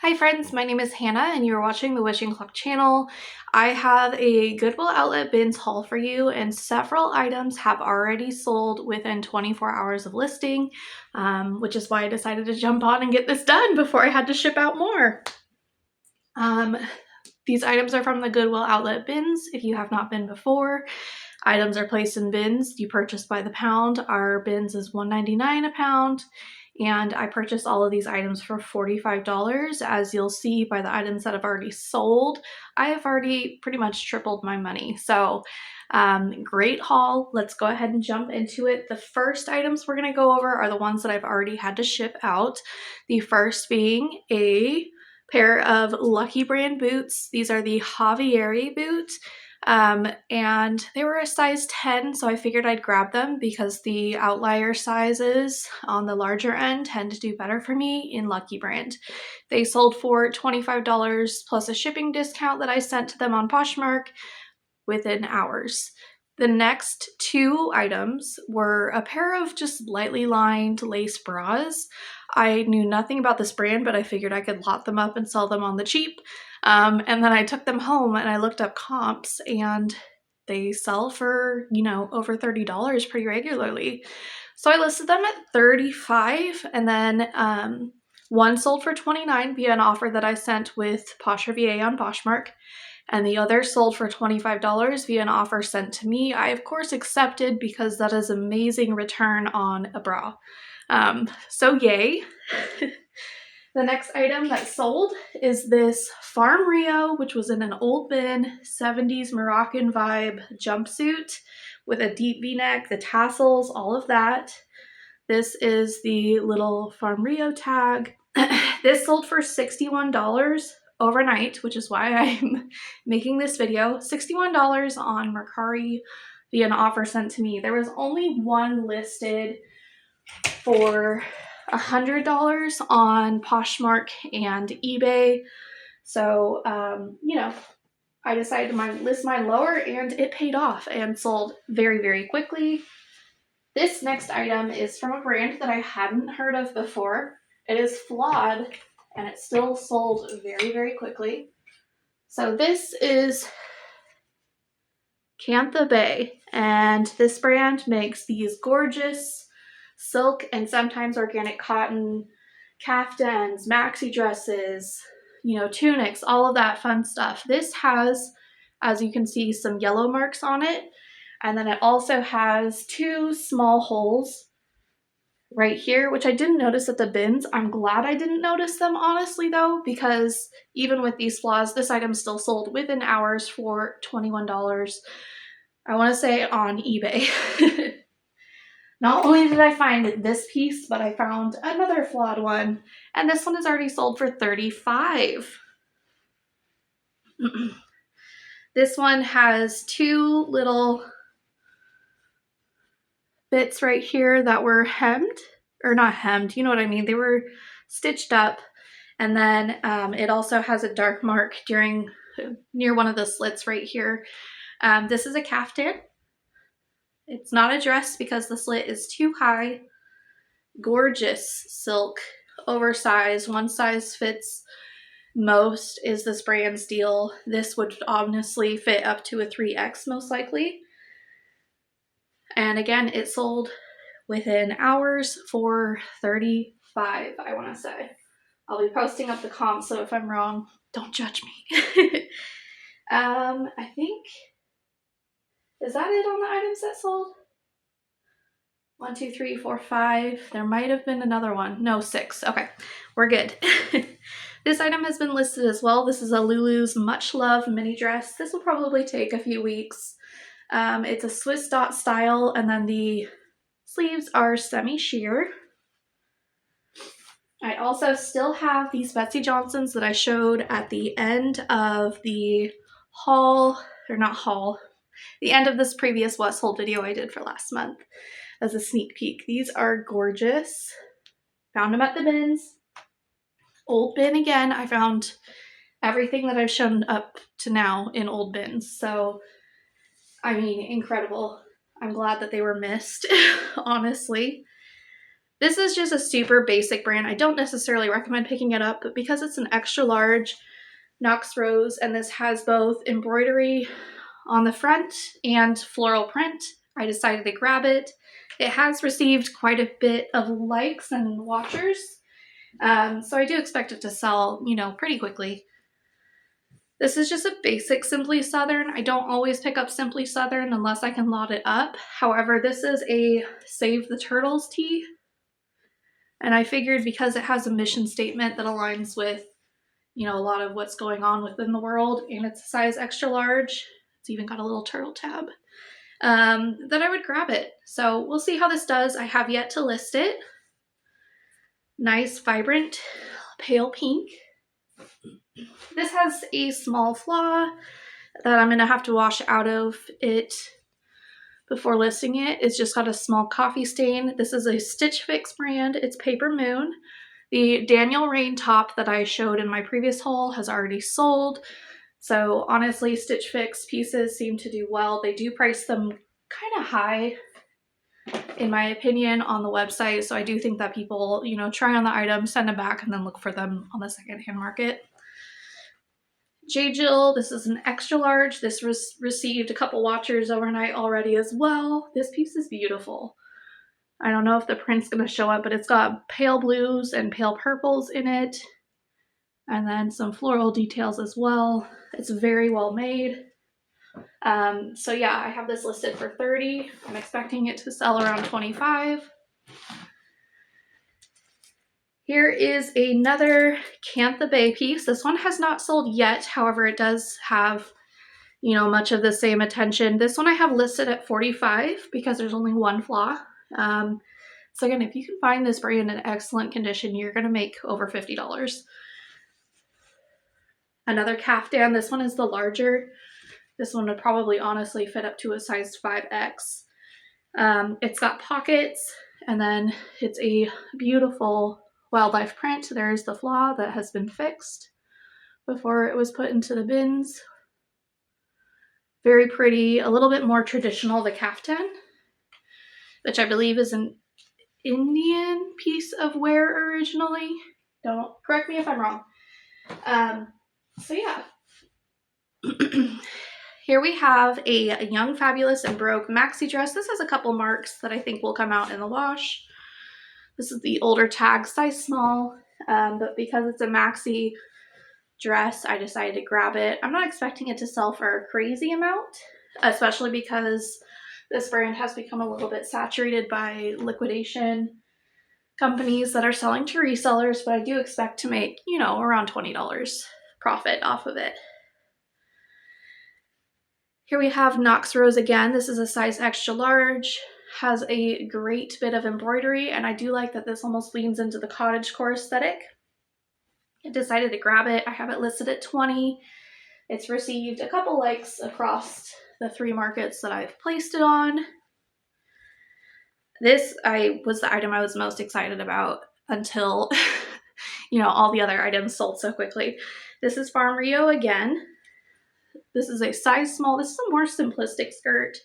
Hi friends, my name is Hannah and you're watching the Wishing Clock channel. I have a Goodwill Outlet Bins haul for you, and several items have already sold within 24 hours of listing, which is why I decided to jump on and get this done before I had to ship out more. These items are from the Goodwill Outlet Bins. If you have not been before, items are placed in bins. You purchase by the pound. Our bins is $1.99 a pound. And I purchased all of these items for $45. As you'll see by the items that have already sold, I have already pretty much tripled my money. So great haul. Let's go ahead and jump into it. The first items we're going to go over are the ones that I've already had to ship out. The first being a pair of Lucky brand boots. These are the Javieri boots. And they were a size 10, so I figured I'd grab them because the outlier sizes on the larger end tend to do better for me in Lucky brand. They sold for $25 plus a shipping discount that I sent to them on Poshmark within hours. The next two items were a pair of just lightly lined lace bras. I knew nothing about this brand, but I figured I could lot them up and sell them on the cheap. And then I took them home and I looked up comps, and they sell for, over $30 pretty regularly. So I listed them at $35, and then one sold for $29 via an offer that I sent with Posh VA on Poshmark, and the other sold for $25 via an offer sent to me. I, of course, accepted because that is amazing return on a bra. So yay. The next item that sold is this Farm Rio, which was in an old bin, 70s Moroccan vibe jumpsuit with a deep V-neck, the tassels, all of that. This is the little Farm Rio tag. This sold for $61 overnight, which is why I'm making this video. $61 on Mercari via an offer sent to me. There was only one listed for $100 on Poshmark and eBay. So, I decided to list mine lower, and it paid off and sold very, very quickly. This next item is from a brand that I hadn't heard of before. It is flawed, and it still sold very, very quickly. So this is Cantha Bay, and this brand makes these gorgeous silk and sometimes organic cotton caftans, maxi dresses, tunics, all of that fun stuff. This has, as you can see, some yellow marks on it, and then it also has two small holes right here, which I didn't notice at the bins. I'm glad I didn't notice them, honestly, though, because even with these flaws, this item still sold within hours for $21. I want to say on eBay. Not only did I find this piece, but I found another flawed one, and this one is already sold for $35. This one has two little bits right here that were hemmed, or not hemmed, you know what I mean. They were stitched up, and then it also has a dark mark near one of the slits right here. This is a caftan. It's not a dress because the slit is too high. Gorgeous silk, oversized, one size fits most is this brand's deal. This would honestly fit up to a 3X most likely. And again, it sold within hours for $35, I want to say. I'll be posting up the comps, so if I'm wrong, don't judge me. I think, is that it on the items that sold? 1, 2, 3, 4, 5. There might have been another one. No, 6. Okay, we're good. This item has been listed as well. This is a Lulu's Much Love mini dress. This will probably take a few weeks. It's a Swiss dot style, and then the sleeves are semi-sheer. I also still have these Betsy Johnsons that I showed at the end of the haul, or not haul, the end of this previous West Hold video I did for last month as a sneak peek. These are gorgeous. Found them at the bins. Old bin again. I found everything that I've shown up to now in old bins. So, I mean, incredible. I'm glad that they were missed, honestly. This is just a super basic brand. I don't necessarily recommend picking it up, but because it's an extra large Knox Rose, and this has both embroidery on the front and floral print, I decided to grab it. It has received quite a bit of likes and watchers, so I do expect it to sell, you know, pretty quickly. This is just a basic Simply Southern. I don't always pick up Simply Southern unless I can lot it up. However, this is a Save the Turtles tee. And I figured because it has a mission statement that aligns with, you know, a lot of what's going on within the world, and it's a size extra large, it's even got a little turtle tab, that I would grab it. So we'll see how this does. I have yet to list it. Nice, vibrant, pale pink. This has a small flaw that I'm gonna have to wash out of it before listing it. It's just got a small coffee stain. This is a Stitch Fix brand. It's Paper Moon. The Daniel Rain top that I showed in my previous haul has already sold. So honestly, Stitch Fix pieces seem to do well. They do price them kind of high, in my opinion, on the website. So I do think that people, you know, try on the item, send them back, and then look for them on the secondhand market. J. Jill, this is an extra large. This received a couple watchers overnight already as well. This piece is beautiful. I don't know if the print's going to show up, but it's got pale blues and pale purples in it. And then some floral details as well. It's very well made. So yeah, I have this listed for $30. I'm expecting it to sell around $25. Here is another Cantha Bay piece. This one has not sold yet. However, it does have, you know, much of the same attention. This one I have listed at $45 because there's only one flaw. So again, if you can find this brand in excellent condition, you're going to make over $50. Another caftan. This one is the larger. This one would probably honestly fit up to a size 5X. It's got pockets, and then it's a beautiful wildlife print. There's the flaw that has been fixed before it was put into the bins. Very pretty, a little bit more traditional, the caftan, which I believe is an Indian piece of wear originally. Don't correct me if I'm wrong. So yeah. Here we have a Young, Fabulous, and Broke maxi dress. This has a couple marks that I think will come out in the wash. This is the older tag, size small, but because it's a maxi dress, I decided to grab it. I'm not expecting it to sell for a crazy amount, especially because this brand has become a little bit saturated by liquidation companies that are selling to resellers, but I do expect to make, you know, around $20 profit off of it. Here we have Knox Rose again. This is a size extra large, has a great bit of embroidery, and I do like that this almost leans into the cottagecore aesthetic. I decided to grab it. I have it listed at $20. It's received a couple likes across the 3 markets that I've placed it on. This was the item I was most excited about until, you know, all the other items sold so quickly. This is Farm Rio again. This is a size small. This is a more simplistic skirt.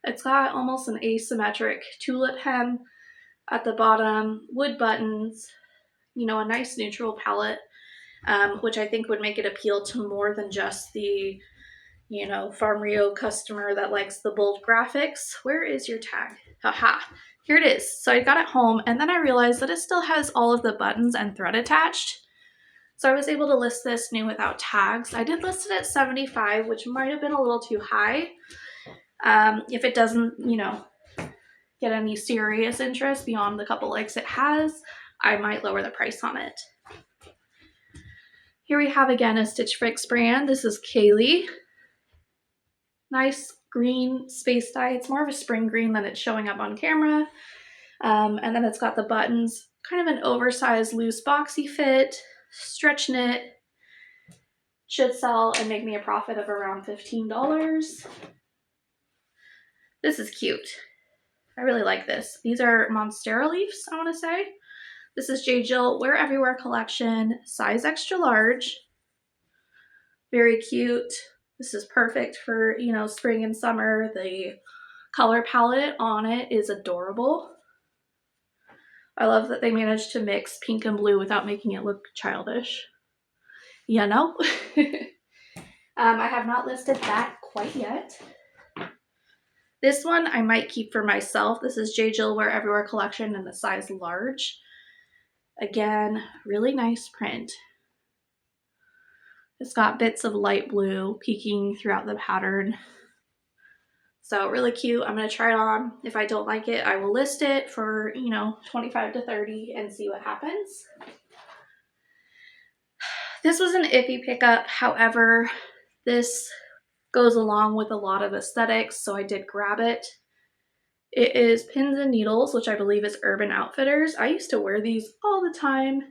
It's got almost an asymmetric tulip hem at the bottom, wood buttons, you know, a nice neutral palette, which I think would make it appeal to more than just the, you know, Farm Rio customer that likes the bold graphics. Where is your tag? Aha, here it is. So I got it home, and then I realized that it still has all of the buttons and thread attached. So I was able to list this new without tags. I did list it at $75, which might have been a little too high. If it doesn't, you know, get any serious interest beyond the couple likes it has, I might lower the price on it. Here we have again a Stitch Fix brand. This is Kaylee. Nice green space dye. It's more of a spring green than it's showing up on camera. And then it's got the buttons, kind of an oversized loose boxy fit, stretch knit. Should sell and make me a profit of around $15. This is cute. I really like this. These are Monstera leaves, I want to say. This is J. Jill Wear Everywhere collection, size extra large. Very cute. This is perfect for, you know, spring and summer. The color palette on it is adorable. I love that they managed to mix pink and blue without making it look childish. You know? I have not listed that quite yet. This one I might keep for myself. This is J. Jill Wear Everywhere collection in the size large. Again, really nice print. It's got bits of light blue peeking throughout the pattern. So really cute. I'm going to try it on. If I don't like it, I will list it for, 25 to 30 and see what happens. This was an iffy pickup. However, this goes along with a lot of aesthetics, so I did grab it. It is Pins and Needles, which I believe is Urban Outfitters. I used to wear these all the time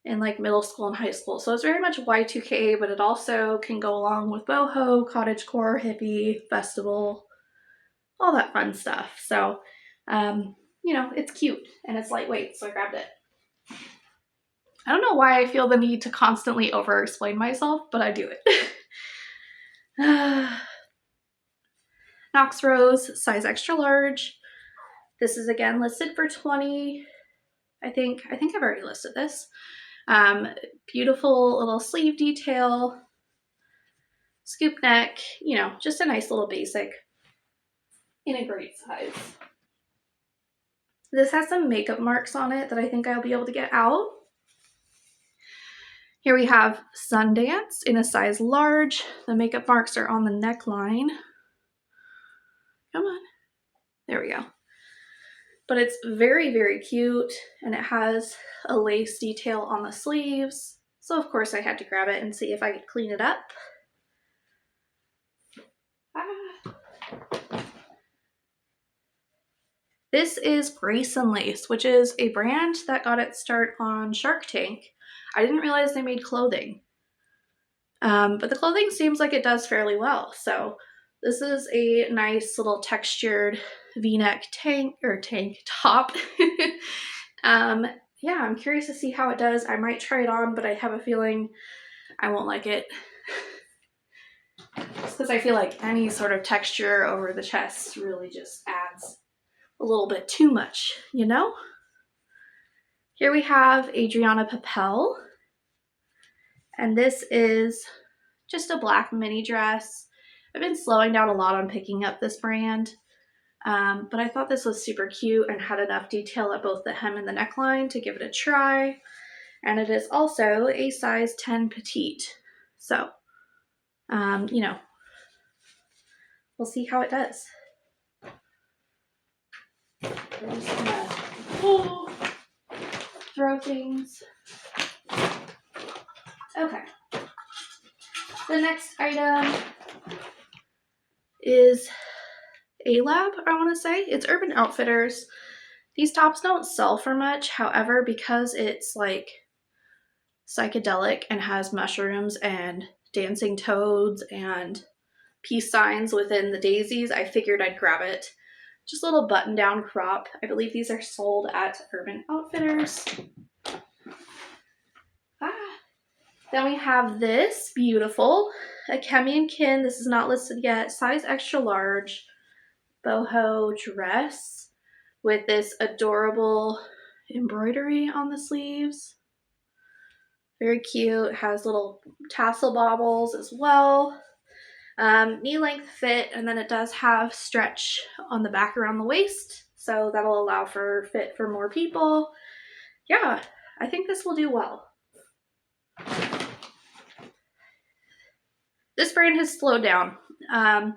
in like middle school and high school. So it's very much Y2K, but it also can go along with boho, cottagecore, hippie, festival, all that fun stuff. So, it's cute and it's lightweight, so I grabbed it. I don't know why I feel the need to constantly over-explain myself, but I do it. Knox Rose, size extra large. This is again listed for $20. I think I've already listed this. Beautiful little sleeve detail, scoop neck, just a nice little basic in a great size. This has some makeup marks on it that I think I'll be able to get out. Here we have Sundance in a size large. The makeup marks are on the neckline. Come on. There we go. But it's very, very cute, and it has a lace detail on the sleeves. So of course I had to grab it and see if I could clean it up. This is Grace and Lace, which is a brand that got its start on Shark Tank. I didn't realize they made clothing. But the clothing seems like it does fairly well. So this is a nice little textured V-neck tank top. Yeah, I'm curious to see how it does. I might try it on, but I have a feeling I won't like it. Just because I feel like any sort of texture over the chest really just adds a little bit too much, Here we have Adriana Papel. And this is just a black mini dress. I've been slowing down a lot on picking up this brand, but I thought this was super cute and had enough detail at both the hem and the neckline to give it a try. And it is also a size 10 petite. So, we'll see how it does. I'm just gonna throw things. Okay. The next item is A-Lab, I want to say. It's Urban Outfitters. These tops don't sell for much. However, because it's like psychedelic and has mushrooms and dancing toads and peace signs within the daisies, I figured I'd grab it. Just a little button down crop. I believe these are sold at Urban Outfitters. Then we have this beautiful, a Kemi and Kin. This is not listed yet. Size extra large boho dress with this adorable embroidery on the sleeves. Very cute. Has little tassel baubles as well. Knee length fit, and then it does have stretch on the back around the waist, so that'll allow for fit for more people. Yeah, I think this will do well. This brand has slowed down. I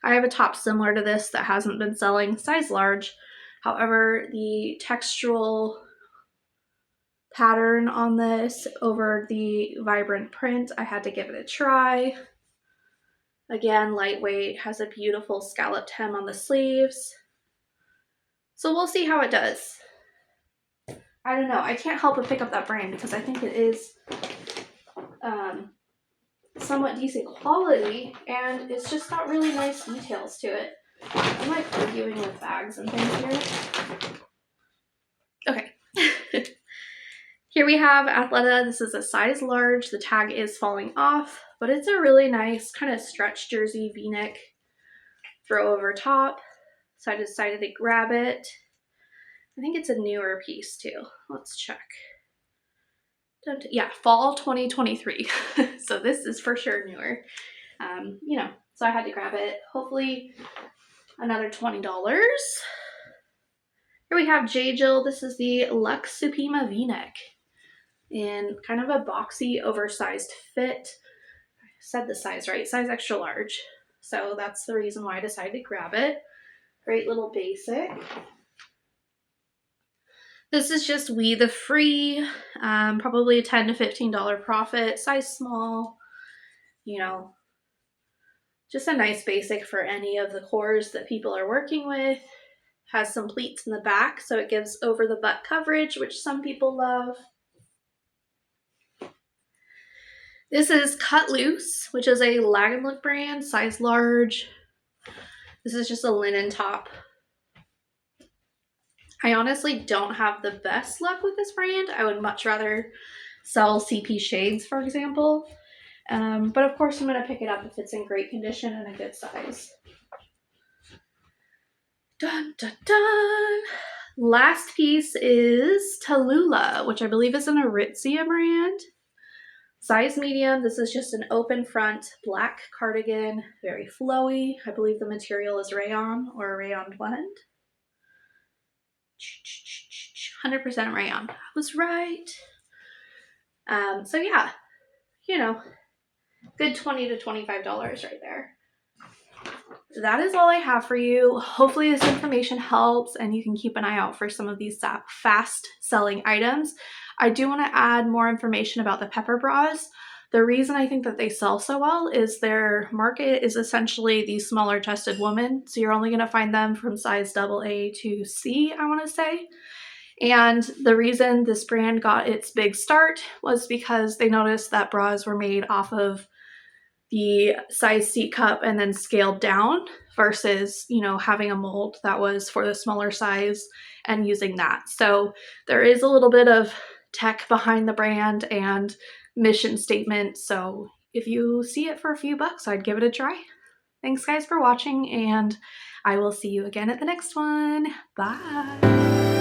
have a top similar to this that hasn't been selling, size large. However, the textural pattern on this over the vibrant print, I had to give it a try. Again, lightweight, has a beautiful scalloped hem on the sleeves. So we'll see how it does. I don't know. I can't help but pick up that brand because I think it is somewhat decent quality, and it's just got really nice details to it. I'm like arguing with bags and things here. Okay. Here we have Athleta. This is a size large. The tag is falling off, but it's a really nice kind of stretch jersey V-neck throw over top. So I decided to grab it. I think it's a newer piece too. Let's check. Yeah, fall 2023. So this is for sure newer. You know, so I had to grab it. Hopefully another $20. Here we have J. Jill. This is the Luxe Supima V-neck in kind of a boxy, oversized fit. I said the size right, size extra large. So that's the reason why I decided to grab it. Great little basic. This is just We the Free, probably a $10 to $15 profit, size small, you know, just a nice basic for any of the cores that people are working with. Has some pleats in the back, so it gives over the butt coverage, which some people love. This is Cut Loose, which is a Lag & Look brand, size large. This is just a linen top. I honestly don't have the best luck with this brand. I would much rather sell CP shades, for example. But of course I'm going to pick it up if it's in great condition and a good size. Dun, dun, dun. Last piece is Tallulah, which I believe is an Aritzia brand. Size medium. This is just an open front black cardigan, very flowy. I believe the material is rayon or a rayon blend. 100% rayon. I was right. So yeah, you know, good $20 to $25 right there. That is all I have for you. Hopefully this information helps and you can keep an eye out for some of these fast selling items. I do want to add more information about the pepper bras. The reason I think that they sell so well is their market is essentially the smaller chested woman. So you're only going to find them from size AA to C, I want to say. And the reason this brand got its big start was because they noticed that bras were made off of the size C cup and then scaled down versus, you know, having a mold that was for the smaller size and using that. So there is a little bit of tech behind the brand and mission statement. So if you see it for a few bucks, I'd give it a try. Thanks guys for watching, and I will see you again at the next one. Bye.